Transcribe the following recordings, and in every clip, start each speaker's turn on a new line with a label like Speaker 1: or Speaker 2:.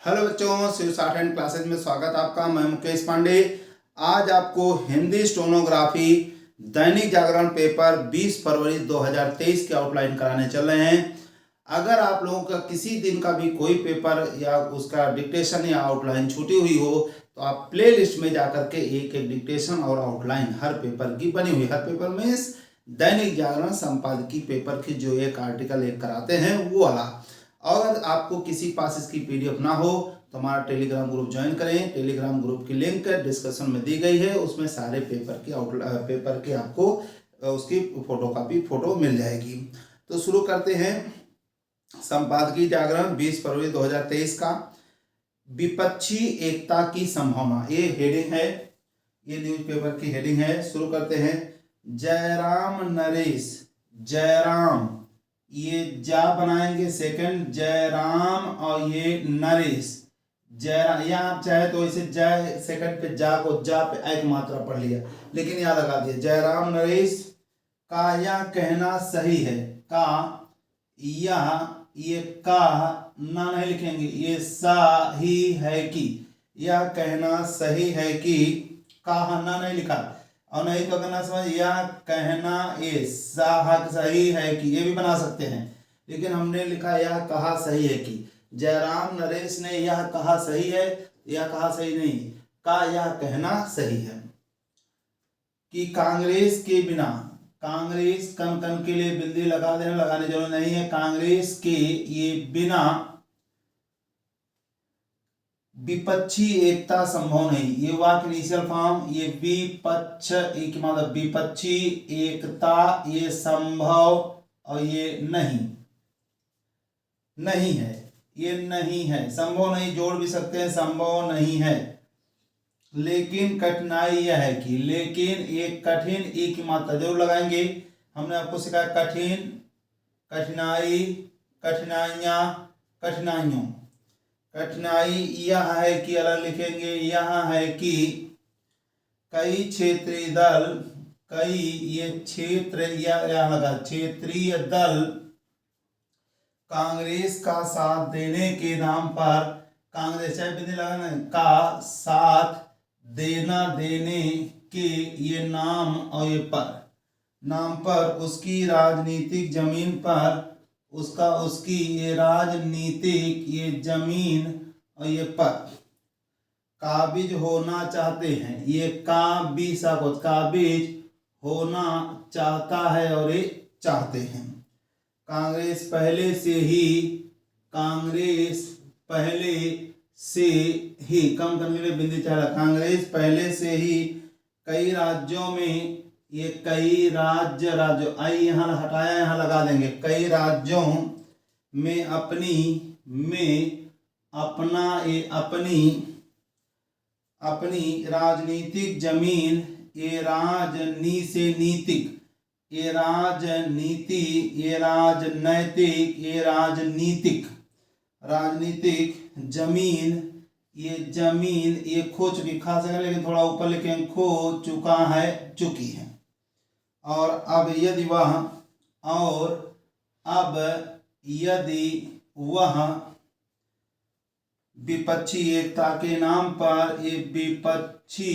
Speaker 1: Hello बच्चों, शिव साठ and classes में स्वागत आपका। मैं मुकेश पांडे। आज आपको हिंदी स्टेनोग्राफी दैनिक जागरण पेपर 20 फरवरी 2023 की आउटलाइन कराने चल रहे हैं। अगर आप लोगों का किसी दिन का भी कोई पेपर या उसका डिक्टेशन या आउटलाइन छूटी हुई हो तो आप प्ले लिस्ट में जाकर के एक एक डिक्टेशन और आउटलाइन हर पेपर की बनी हुई, हर पेपर में दैनिक जागरण संपादकीय पेपर की जो एक आर्टिकल एक कराते हैं वो वाला। और आपको किसी पास इसकी पीडीएफ ना हो तो हमारा टेलीग्राम ग्रुप ज्वाइन करें। टेलीग्राम ग्रुप की लिंक डिस्कशन में दी गई है, उसमें सारे पेपर की आपको उसकी फोटो मिल जाएगी। तो शुरू करते हैं संपादकीय जागरण 20 फरवरी 2023 का। विपक्षी एकता की संभावना, ये हेडिंग है, ये न्यूज़पेपर की हेडिंग है। शुरू करते हैं। जयराम नरेश, जयराम ये जा बनाएंगे सेकंड, जयराम और ये नरेश, जयराम। या आप चाहे तो इसे जय सेकंड पे जा को जा पे एक मात्रा पढ़ लिया, लेकिन याद लगा दिया। जयराम नरेश का यह कहना सही है, का यह ये का ना नहीं लिखेंगे, ये सा ही है कि, यह कहना सही है कि, का ना नहीं लिखा और नहीं तो कहना समझ, यह कहना ये सही है कि, ये भी बना सकते हैं, लेकिन हमने लिखा यह कहा सही है कि। जयराम नरेश ने यह कहा सही है, यह कहा सही नहीं, का यह कहना सही है कि कांग्रेस के बिना, कांग्रेस कन कन के लिए बिंदी लगा देना, लगाने जरूरत नहीं है, कांग्रेस के ये बिना विपक्षी एकता संभव नहीं। ये वाक्य इनिशियल फॉर्म, ये विपक्ष एक मतलब विपक्षी एकता, ये संभव और ये नहीं, नहीं है, ये नहीं है, संभव नहीं जोड़ भी सकते हैं, संभव नहीं है। लेकिन कठिनाई यह है कि, लेकिन एक कठिन एक की मात्रा जरूर लगाएंगे। हमने आपको सिखाया कठिन, कठिनाई, कठिनाइयां, कठिनाइयों। कठिनाई यह है कि अलग लिखेंगे, यह है कि कई क्षेत्रीय दल, कई ये क्षेत्र या लगा क्षेत्रीय दल कांग्रेस का साथ देने के नाम पर, कांग्रेस चाहे बिंदी लगाना का साथ देना, देने के ये नाम और ये पर, नाम पर उसकी राजनीतिक जमीन पर, उसका उसकी ये राजनीतिक ये जमीन और ये पर काबिज होना चाहते हैं। ये काबिज होना चाहता है और ये चाहते हैं। कांग्रेस पहले से ही, कांग्रेस पहले से ही, कम करने के लिए बिंदी चाह, कांग्रेस पहले से ही कई राज्यों में, ये कई राज्यों, आई यहाँ हटाया, यहाँ लगा देंगे, कई राज्यों में अपनी, में अपना ये अपनी राजनीतिक जमीन, ये राजनी से नीतिक, ये राजनीति, ये राजनैतिक, ये राजनीतिक, राजनीतिक जमीन, ये जमीन ये खो चुकी, खास है लेकिन थोड़ा ऊपर लिखें, खो चुका है, चुकी है। और अब यदि वह, और अब यदि वह विपक्षी एकता के नाम पर, ये विपक्षी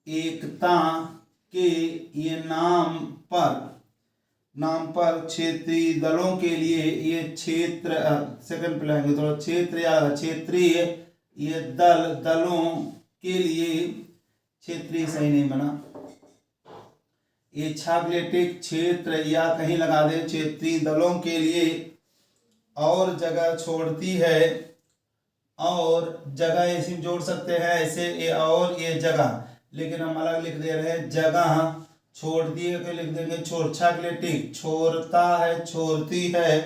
Speaker 1: एकता के ये नाम पर क्षेत्रीय दलों के लिए, ये क्षेत्र सेकंड पे लाएंगे थोड़ा, क्षेत्र या क्षेत्रीय ये दलों के लिए, क्षेत्रीय सही नहीं बना, ये छागलेटिक क्षेत्र या कहीं लगा दे, क्षेत्रीय दलों के लिए और जगह छोड़ती है, और जगह ऐसी जोड़ सकते हैं ऐसे, ये और ये जगह, लेकिन हम अलग लिख दे रहे हैं, जगह छोड़ दिए तो लिख देंगे छोड़, छागलेटिक छोड़ता है, छोड़ती है,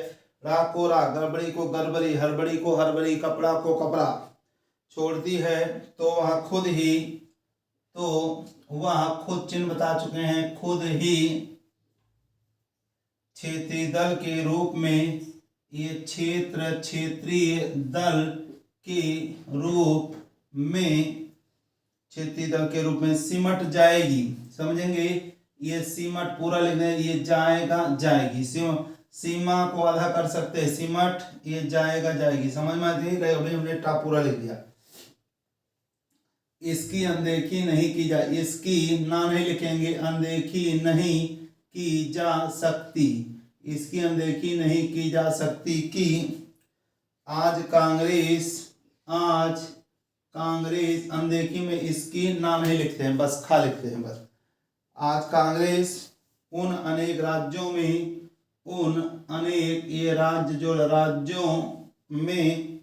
Speaker 1: रा को रा, गड़बड़ी को गड़बड़ी, हड़बड़ी को हड़बड़ी, कपड़ा को कपड़ा, छोड़ती है तो वह खुद ही, तो वह खुद चिन्ह बता चुके हैं, खुद ही क्षेत्रीय दल के रूप में, ये क्षेत्र क्षेत्रीय दल के रूप में, क्षेत्रीय दल के रूप में सिमट जाएगी। समझेंगे, ये सिमट पूरा लिखना है, ये जाएगा जाएगी, सीमा को आधा कर सकते हैं, सिमट, ये जाएगा जाएगी, समझ में आती है। अभी हमने टॉप पूरा लिख दिया। इसकी अनदेखी नहीं की जा, इसकी ना नहीं लिखेंगे, अनदेखी नहीं की जा सकती, इसकी अनदेखी नहीं की जा सकती कि आज कांग्रेस अनदेखी में इसकी ना नहीं लिखते हैं, बस खा लिखते हैं बस। आज कांग्रेस उन अनेक राज्यों में, उन अनेक, ये राज्य जो राज्यों में,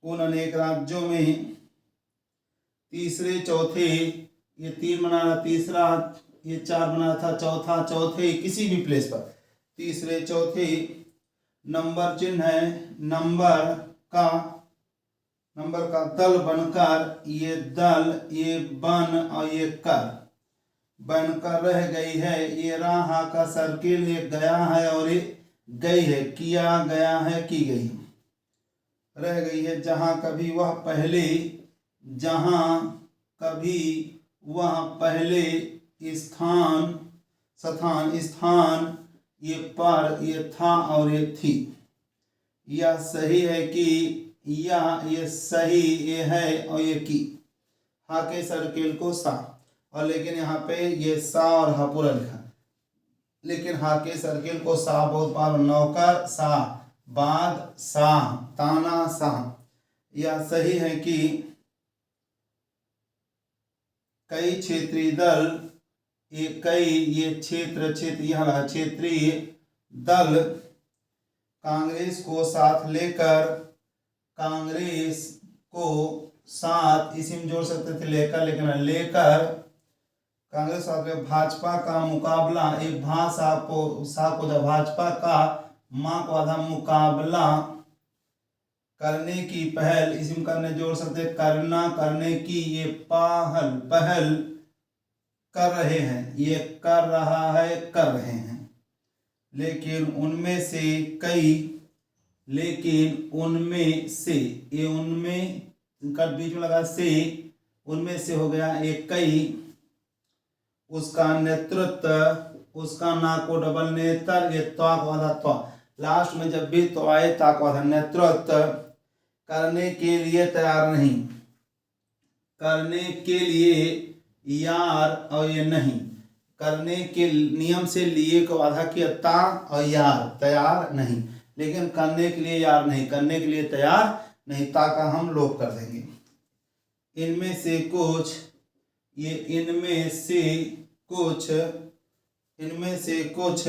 Speaker 1: उन अनेक राज्यों में तीसरे चौथे, ये 3 बनाना, तीसरा, ये 4 बना था, चौथा, चौथे, किसी भी प्लेस पर तीसरे चौथे नंबर चिन्ह है, नंबर का दल बनकर, ये दल, ये बन और ये कर बनकर रह गई है। ये रहा का सर्किल, ये गया है और ये गई है, किया गया है, की गई, रह गई है। जहाँ कभी वह पहले स्थान, ये पर, ये था और ये थी। यह सही है कि, ये सही, ये है और ये की। हा के सर्किल को सा, और लेकिन यहाँ पे ये सा और हा पूरा लिखा, लेकिन हा के सर्किल को सा बहुत बार, नौकर सा, बाद सा, ताना सा। यह सही है कि कई क्षेत्रीय दल, ये क्षेत्र यहाँ लगा, क्षेत्रीय दल कांग्रेस को साथ लेकर, कांग्रेस को साथ, इसी में जोड़ सकते थे लेकर, लेकिन लेकर कांग्रेस साथ में भाजपा का मुकाबला, एक भाषा को सा को जब भाजपा का, माँ को आधा, मुकाबला करने की पहल, इसी में करने जोड़ सकते, करना, करने की, ये पहल कर रहे हैं, ये कर रहा है, कर रहे हैं। लेकिन उनमें से, ये उनमें का बीच में लगा से, उनमें से हो गया एक कई, उसका नेतृत्व, उसका ना को डबल नेतर, ये त्वा को आधा त्वा, लास्ट में जब भी तो आए ता को आधा, नेतृत्व करने के लिए तैयार नहीं, करने के लिए यार और ये नहीं, करने के नियम से लिए को आधा किया ता और यार, तैयार नहीं, लेकिन करने के लिए यार नहीं, करने के लिए तैयार नहीं, ता का हम लोप कर देंगे। इनमें से कुछ, ये इनमें से कुछ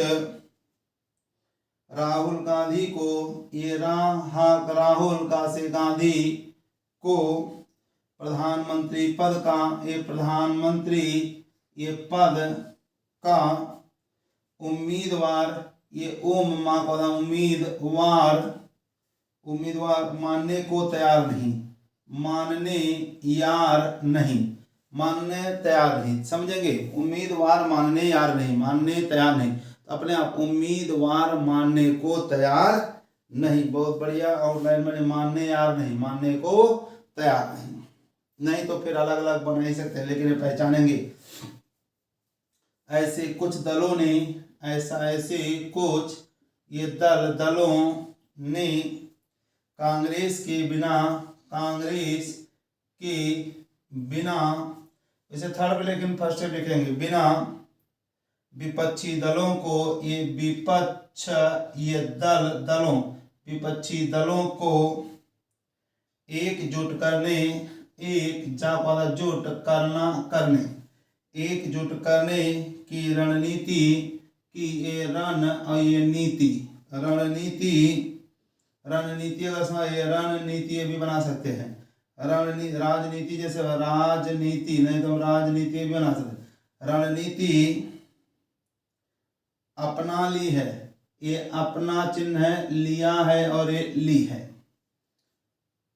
Speaker 1: राहुल गांधी को, ये राहुल का से गांधी को प्रधानमंत्री पद का, ये प्रधानमंत्री, ये पद का उम्मीदवार, ये ओम माँ को उम्मीदवार मानने को तैयार नहीं, मानने यार नहीं, मानने तैयार नहीं, समझेंगे। उम्मीदवार मानने यार नहीं, मानने तैयार नहीं, तो अपने आप उम्मीदवार मानने को तैयार नहीं, बहुत बढ़िया। आउटलाइन में मानने यार नहीं, मानने को तैयार नहीं तो फिर अलग अलग बना ही सकते हैं, लेकिन ये पहचानेंगे। ऐसे कुछ दलों ने, ऐसे कुछ ये दलों ने कांग्रेस के बिना, इसे थर्ड पे लेकिन फर्स्ट पे लिखेंगे, बिना विपक्षी दलों को, ये विपक्ष, ये दलों, विपक्षी दलों को एकजुट करने, एकजुट करने की रणनीति की, ये रण और ये नीति, रणनीति अगर समझ, ये रणनीति भी बना सकते हैं, राजनीति, जैसे राजनीति नहीं तो राजनीति भी बना सकते। रणनीति अपना ली है, ये अपना चिन्ह है, लिया है और ये ली है।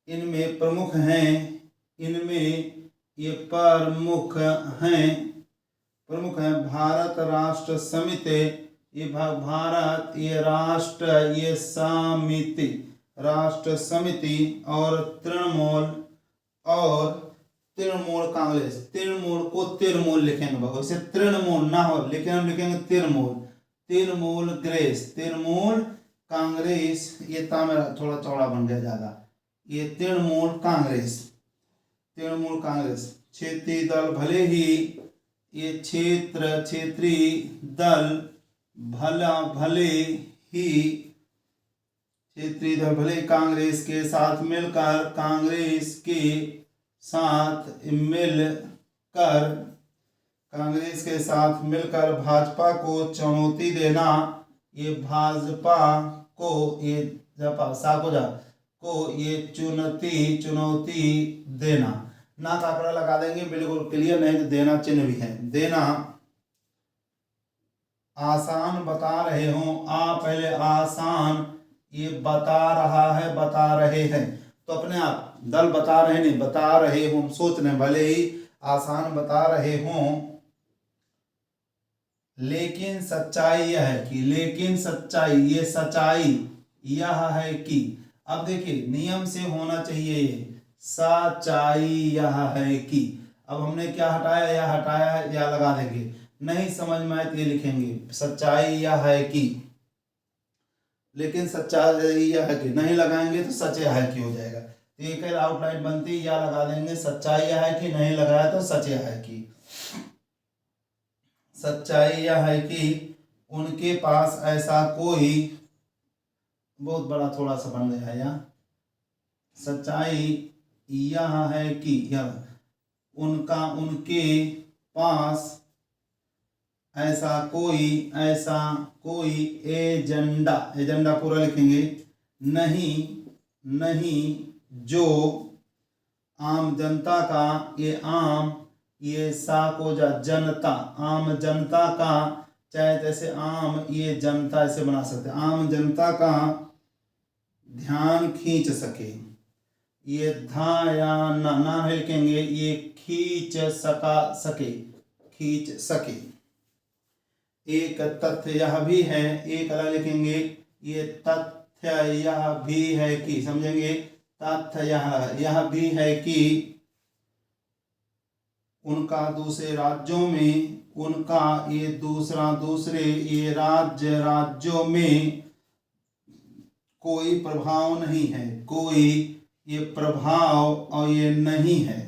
Speaker 1: इनमें प्रमुख हैं, ये प्रमुख हैं भारत राष्ट्र समिति, ये भारत, ये राष्ट्र, ये समिति, राष्ट्र समिति, और तृणमूल कांग्रेस। तृणमूल को तिरमूल लिखेंगे, इसे तृणमूल ना हो, लेकिन हम लिखेंगे तिरमूल, तृणमूल कांग्रेस, ये ता मेरा थोड़ा चौड़ा बन गया ज्यादा, ये तृणमूल कांग्रेस। क्षेत्रीय दल भले ही, ये क्षेत्रीय दल भले ही कांग्रेस के साथ मिलकर भाजपा को चुनौती देना, ये भाजपा को ये चुनौती देना। ना का आंकड़ा लगा देंगे, बिल्कुल क्लियर, नहीं तो देना चिन्ह भी है। देना आसान बता रहे हो, पहले आसान, ये बता रहे हैं, तो अपने आप दल बता रहे नहीं, बता रहे हो, सोच रहे भले ही आसान बता रहे हो, लेकिन सच्चाई यह है कि, अब देखिए नियम से होना चाहिए, ये सच्चाई यह है कि, अब हमने क्या हटाया, या लगा देंगे, नहीं समझ में आए तो ये लिखेंगे सच्चाई यह है कि, लेकिन सच्चाई यह है कि नहीं लगाएंगे तो सच यह है कि हो जाएगा। तो एक आउटलाइन बनती, या लगा देंगे सच्चाई यह है कि, नहीं लगाया तो सच यह है कि। सच्चाई यह है कि उनके पास ऐसा कोई, बहुत बड़ा थोड़ा सा बन गया है यहाँ, सच्चाई यह है कि, उनके पास ऐसा कोई एजेंडा पूरा लिखेंगे, नहीं जो आम जनता का, ये सा को जनता, आम जनता का, चाहे जैसे आम, ये जनता ऐसे बना सकते, आम जनता का ध्यान खींच सके, ये धा या ना लिखेंगे, ये खींच सके। एक तथ्य यह भी है, एक अलग लिखेंगे, ये तथ्य यह भी है कि, समझेंगे, तथ्य यह भी है कि उनका दूसरे राज्यों में, दूसरे राज्यों में कोई प्रभाव नहीं है, ये प्रभाव और ये नहीं है।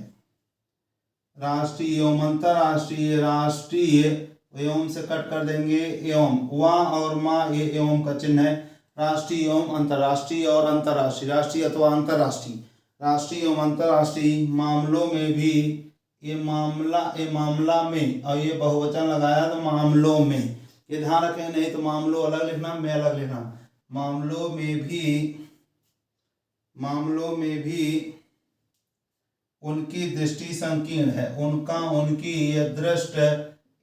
Speaker 1: राष्ट्रीय एवं अंतरराष्ट्रीय, एवं से कट कर देंगे, एवं, वा और मा ये एवं का चिन्ह है। राष्ट्रीय एवं अंतरराष्ट्रीय और अंतरराष्ट्रीय, राष्ट्रीय अथवा अंतरराष्ट्रीय, राष्ट्रीय एवं अंतरराष्ट्रीय मामलों में भी, ये मामला में, और ये बहुवचन लगाया तो मामलों में, ये ध्यान रखें, नहीं तो मामलों अलग लिखना, में अलग लिखना। मामलों में भी उनकी दृष्टि संकीर्ण है, उनकी ये दृष्टि,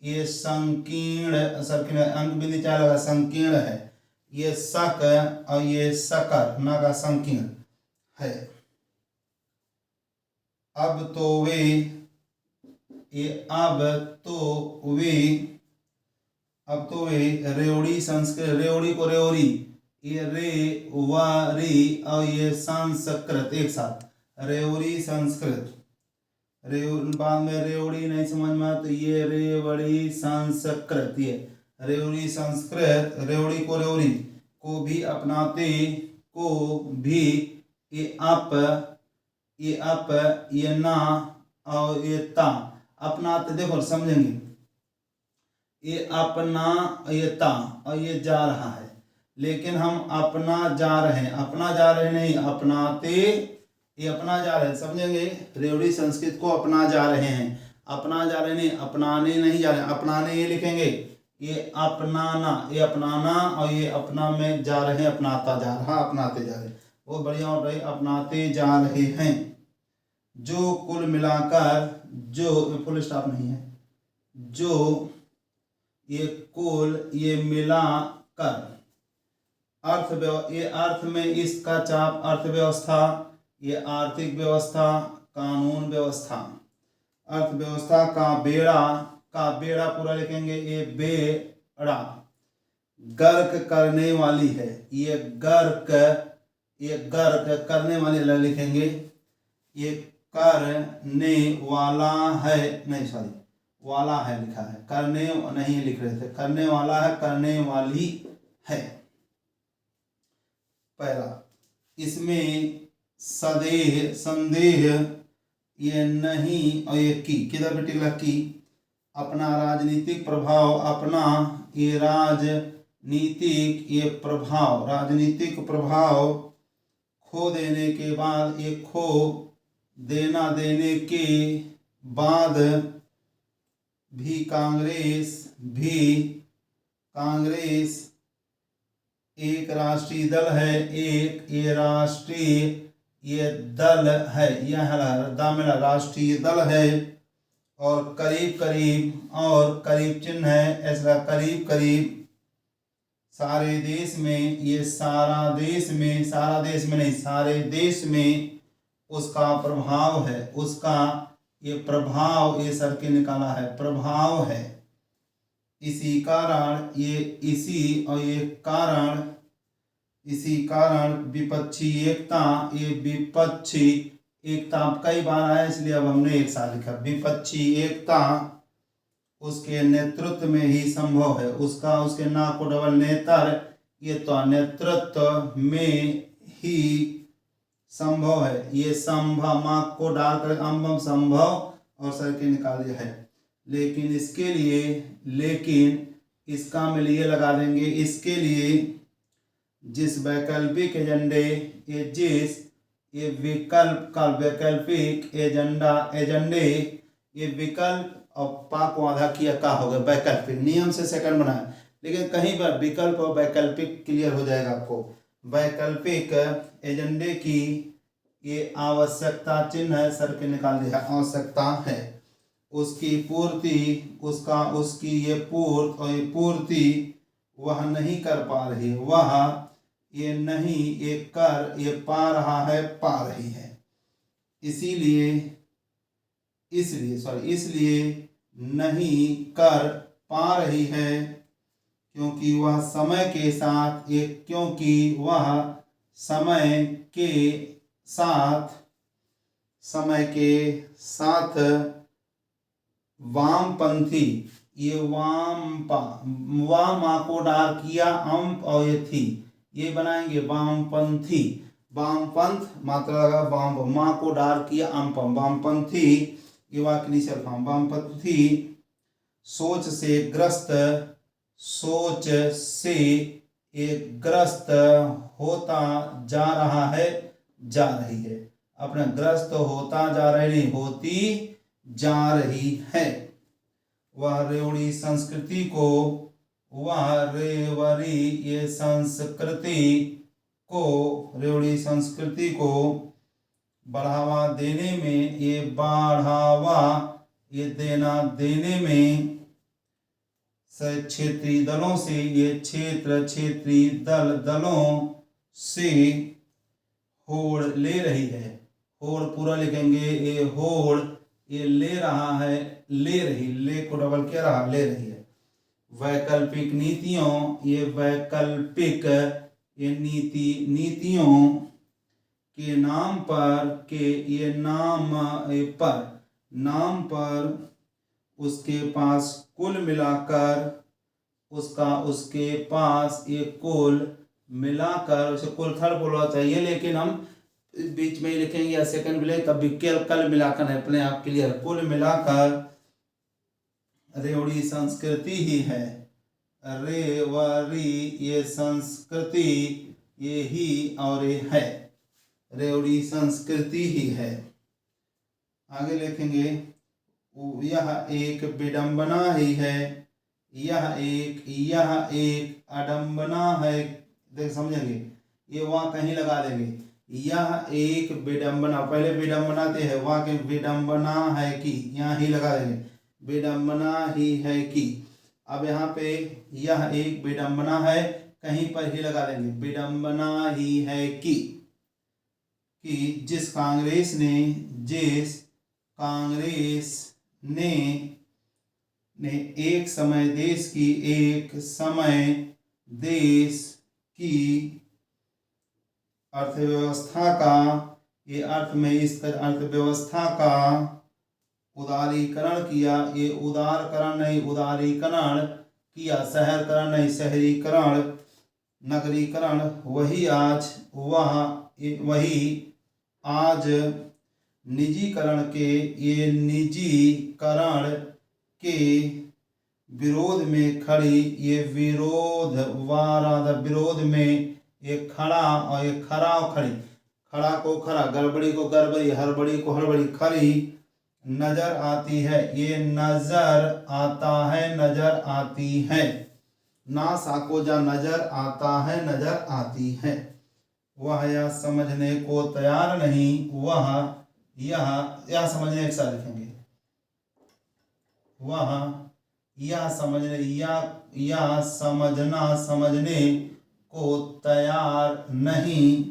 Speaker 1: ये संकीर्ण, अंक बिंदु क्या लगा, संकीर्ण है, ये सक और ये सकर, ना का संकीर्ण है। अब तो वे रेवड़ी संस्कृत, रेवड़ी को रेवरी, ये रे वा री और ये संस्कृत एक साथ, रेवड़ी संस्कृत, बाद में रेवड़ी नहीं समझ में तो ये रेवड़ी संस्कृत, ये रेवड़ी संस्कृत, रेवड़ी को रेवड़ी को भी अपनाते, ये अप, ये ना और ये ता, अपनाते, देखो समझेंगे, ये अपना, ये ता और ये जा रहा है, लेकिन हम अपना जा रहे हैं नहीं, अपनाते, ये अपना जा रहे हैं, समझेंगे, रेवड़ी संस्कृत को अपना जा रहे हैं, नहीं, अपनाने नहीं जा रहे, अपनाने ये लिखेंगे, ये अपनाना, ये अपनाना और ये अपना में जा रहे हैं, अपनाता जा रहा, अपनाते जा रहे, वो बढ़िया और रही, अपनाते जा रहे हैं। जो कुल मिलाकर, जो फुल स्टॉप नहीं है, जो ये कुल, ये मिलाकर, ये अर्थ में इसका चाप, अर्थव्यवस्था, ये आर्थिक व्यवस्था, कानून व्यवस्था, अर्थव्यवस्था का बेड़ा पूरा लिखेंगे, ये बेड़ा, गर्क करने वाली है, ये गर्क करने वाली लिखेंगे, ये करने वाला है, नहीं सॉरी, वाला है लिखा है, करने नहीं लिख रहे थे, करने वाला है, करने वाली है। पहला, इसमें सदेह संदेह ये नहीं और ये की, किधर बेटी लग की, अपना राजनीतिक प्रभाव, अपना ये राजनीतिक ये प्रभाव, राजनीतिक प्रभाव खो देने के बाद, ये खो देना देने के बाद भी कांग्रेस एक राष्ट्रीय दल है, एक ये राष्ट्रीय ये दल है, यह दामिला राष्ट्रीय दल है, और करीब चिन्ह है, ऐसा करीब सारे देश में, ये सारे देश में उसका प्रभाव है, उसका ये प्रभाव, ये सर के निकाला है, प्रभाव है। इसी कारण विपक्षी एकता, ये विपक्षी एकता कई बार आया इसलिए अब हमने एक साथ लिखा, विपक्षी एकता उसके नेतृत्व में ही संभव है, उसके ना को डबल नेतर, ये तो नेतृत्व में ही संभव है, ये संभव माँ को डालकर अम्बम संभव और सर के निकाल दिया है। लेकिन इसका में लिए लगा देंगे, इसके लिए जिस वैकल्पिक एजेंडे ये वैकल्पिक एजेंडे ये विकल्प और पा को आधा किया का होगा वैकल्पिक, नियम से सेकंड बनाए, लेकिन कहीं पर विकल्प और वैकल्पिक क्लियर हो जाएगा आपको। वैकल्पिक एजेंडे की ये आवश्यकता चिन्ह है, सर के निकाल दिया, आवश्यकता है, उसकी पूर्ति वह नहीं कर पा रही, ये पा रहा है, पा रही है, इसलिए नहीं कर पा रही है, क्योंकि वह समय के साथ वामपंथी, ये वाम को डाल किया अम्प और ये थी, ये बनाएंगे वामपंथी, वामपंथ मात्रा लगा वाम, माँ को डाल किया अम्प, वामपंथी ये वाक्य निश्चल फॉर्म, वामपंथी सोच से ग्रस्त होता जा रहा है, जा रही है, अपना ग्रस्त होता जा रही नहीं, होती जा रही है। वह रेवड़ी संस्कृति को बढ़ावा देने में, देने में क्षेत्रीय दलों से होड़ ले रही है, होड़ पूरा लिखेंगे, ये होड़ ये ले रहा है, ले रही, ले को डबल क्या रहा, ले रही है। वैकल्पिक नीतियों के नाम पर उसके पास कुल मिलाकर उसके पास ये कुल मिलाकर, उसे कुल थर्ड बोलना चाहिए, लेकिन हम बीच में ही लिखेंगे या सेकंड मिले तब भी कल मिलाकर है, अपने आप क्लियर, कुल मिलाकर रेवड़ी संस्कृति ही है, रेवड़ी ये संस्कृति ये ही और ये है, रेवड़ी संस्कृति ही है। आगे लिखेंगे, यह एक विडंबना ही है, यह एक अडंबना है, देख समझेंगे, ये वहाँ कहीं लगा देंगे, यह एक विडंबना, पहले विडंबना है, वहाँ के विडंबना है कि, यहाँ ही लगा देंगे, विडंबना ही है कि। अब यहाँ पे यह एक विडंबना है, कहीं पर ही लगा देंगे, विडंबना ही है कि जिस कांग्रेस ने एक समय देश की अर्थव्यवस्था का, ये अर्थ में इसका अर्थव्यवस्था का उदारीकरण किया, ये उदारकरण नहीं उदारीकरण किया, शहरकरण नहीं शहरीकरण, नगरीकरण, वही आज निजीकरण के, ये निजीकरण के विरोध में खड़ी, ये विरोध में, ये खड़ा और ये खड़ा और खड़ी, खड़ा को खड़ा, गड़बड़ी को गड़बड़ी, हड़बड़ी को हड़बड़ी, खड़ी नजर आती है, ये नजर आता है नजर आती है, ना साकोजा नजर आता है नजर आती है। वह यह समझने को तैयार नहीं, वह यह समझने, एक साथ लिखेंगे, वह यह समझने, यह समझना समझने को तैयार नहीं,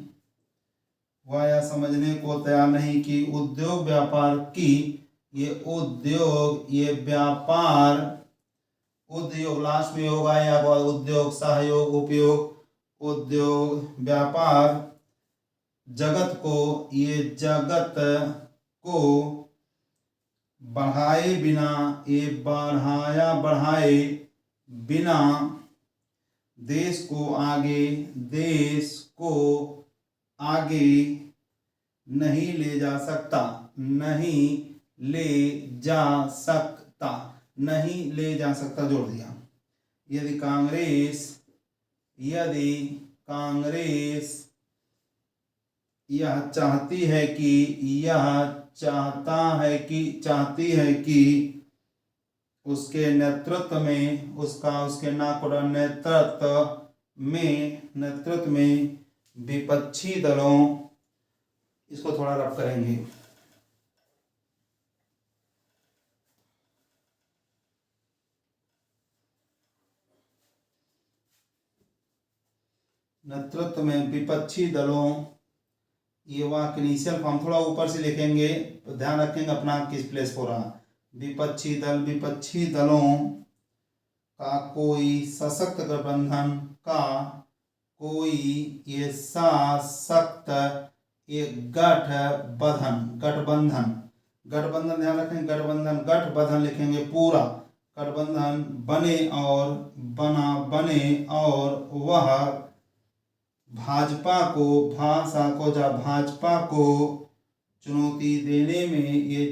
Speaker 1: वह यह समझने को तैयार नहीं कि उद्योग व्यापार की, ये उद्योग ये व्यापार, उद्योग लास्ट में होगा या उद्योग सहयोग उपयोग, उद्योग व्यापार जगत को, ये जगत को बढ़ाए बिना, ये बढ़ाए बिना देश को आगे नहीं ले जा सकता, नहीं ले जा सकता जोड़ दिया। यदि कांग्रेस यह चाहती है कि उसके नेतृत्व में विपक्षी दलों, इसको थोड़ा रफ करेंगे, नेतृत्व में विपक्षी दलों, ये वाक्य इनिशियल फॉर्म थोड़ा ऊपर से लिखेंगे, तो ध्यान रखेंगे अपना किस प्लेस पर रहा। विपक्षी दलों का कोई सशक्त गठबंधन का, कोई ये सशक्त एक गठबंधन ध्यान रखेंगे, गठबंधन लिखेंगे पूरा, गठबंधन बने और वह भाजपा को चुनौती देने में, ये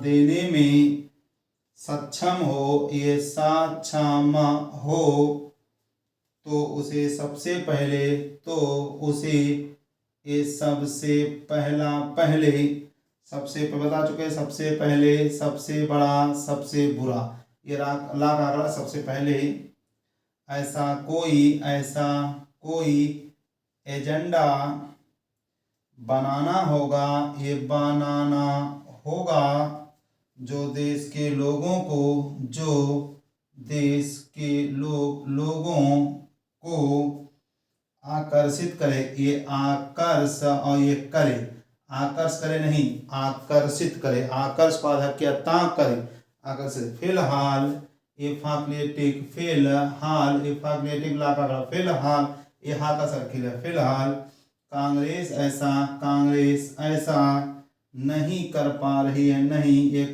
Speaker 1: देने में सक्षम हो, तो उसे सबसे बता चुके, सबसे पहले, सबसे बड़ा, सबसे बुरा, ये ला का अगला सबसे पहले, ऐसा कोई एजेंडा बनाना होगा जो देश के लोगों को आकर्षित करे, ये आकर्ष और ये करे, आकर्ष करे नहीं आकर्षित करे, आकर्ष पाधक क्या ता करे, आकर्षित। फिलहाल एफाग्लेटिक ला का फिलहाल, ये हा का सर्किल है, फिलहाल कांग्रेस ऐसा नहीं कर पा रही है, नहीं ये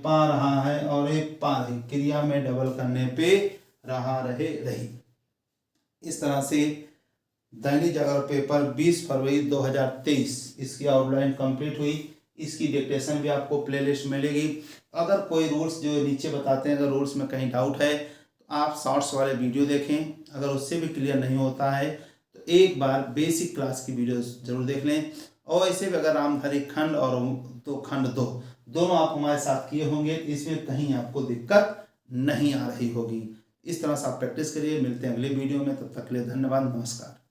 Speaker 1: पा रहा है और एक पा रही, क्रिया में डबल करने पे रही। इस तरह से दैनिक जागरण पेपर 20 फरवरी 2023 इसकी आउटलाइन कंप्लीट हुई। इसकी डिक्टेशन भी आपको प्लेलिस्ट मिलेगी। अगर कोई रूल्स जो नीचे बताते हैं, अगर रूल्स में कहीं डाउट है तो आप शॉर्ट्स वाले वीडियो देखें, अगर उससे भी क्लियर नहीं होता है तो एक बार बेसिक क्लास की वीडियो जरूर देख लें। और ऐसे भी अगर रामधारी खंड और तो खंड 2 दोनों आप हमारे साथ किए होंगे तो इसमें कहीं आपको दिक्कत नहीं आ रही होगी। इस तरह से आप प्रैक्टिस करिए। मिलते हैं अगले वीडियो में, तब तक के लिए धन्यवाद, नमस्कार।